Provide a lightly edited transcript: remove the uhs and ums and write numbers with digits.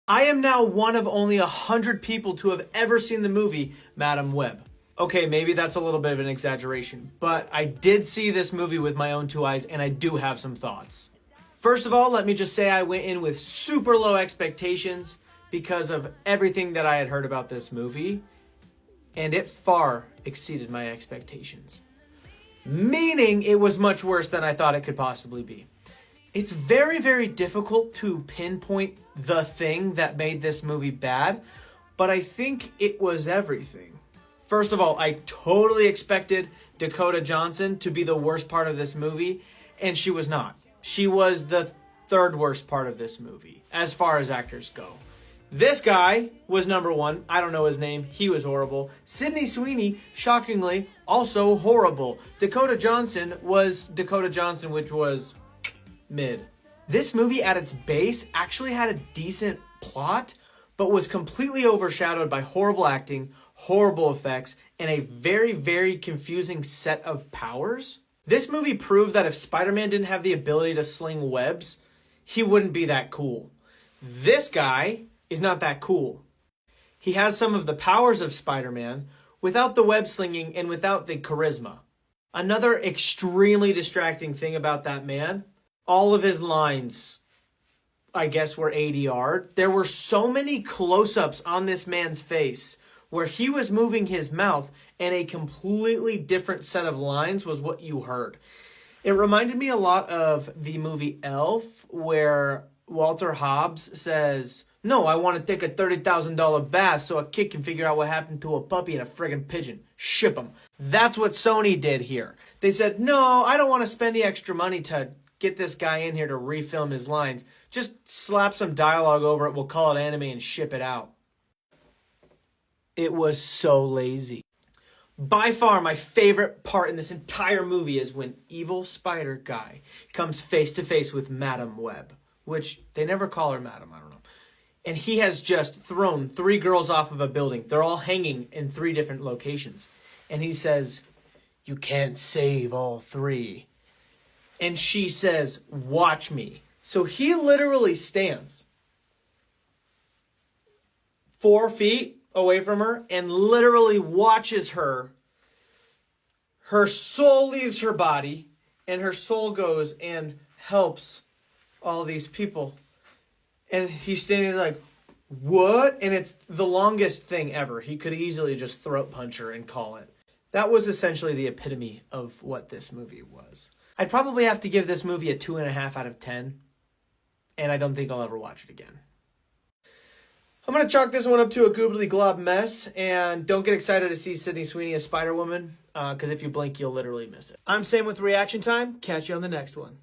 I am now one of only 100 people to have ever seen the movie Madame Web. Okay, maybe that's a little bit of an exaggeration, but I did see this movie with my own two eyes and I do have some thoughts. First of all, let me just say I went in with super low expectations because of everything that I had heard about this movie, and it far exceeded my expectations. Meaning it was much worse than I thought it could possibly be. It's very, very difficult to pinpoint the thing that made this movie bad, but I think it was everything. First of all, I totally expected Dakota Johnson to be the worst part of this movie, and she was not. She was the third worst part of this movie, as far as actors go. This guy was number one. I don't know his name. He was horrible. Sydney Sweeney, shockingly, also horrible. Dakota Johnson was Dakota Johnson, which was mid. This movie at its base actually had a decent plot, but was completely overshadowed by horrible acting, horrible effects, and a very, very confusing set of powers. This movie proved that if Spider-Man didn't have the ability to sling webs, he wouldn't be that cool. This guy is not that cool. He has some of the powers of Spider-Man without the web slinging and without the charisma. Another extremely distracting thing about that man, all of his lines, I guess, were ADR. There were so many close-ups on this man's face where he was moving his mouth and a completely different set of lines was what you heard. It reminded me a lot of the movie Elf, where Walter Hobbs says, "No, I want to take a $30,000 bath so a kid can figure out what happened to a puppy and a friggin' pigeon. Ship them." That's what Sony did here. They said, "No, I don't want to spend the extra money to get this guy in here to refilm his lines. Just slap some dialogue over it, we'll call it anime and ship it out." It was so lazy. By far, my favorite part in this entire movie is when evil spider guy comes face to face with Madame Web, which they never call her Madame, I don't know. And he has just thrown 3 girls off of a building. They're all hanging in 3 different locations. And he says, "You can't save all 3. And she says, "Watch me." So he literally stands 4 feet away from her and literally watches her. Her soul leaves her body and her soul goes and helps all these people. And he's standing there like, "What?" And it's the longest thing ever. He could easily just throat punch her and call it. That was essentially the epitome of what this movie was. I'd probably have to give this movie a 2.5 out of 10. And I don't think I'll ever watch it again. I'm going to chalk this one up to a goobly glob mess. And don't get excited to see Sydney Sweeney as Spider-Woman, because if you blink, you'll literally miss it. I'm Sam with Reaction Time. Catch you on the next one.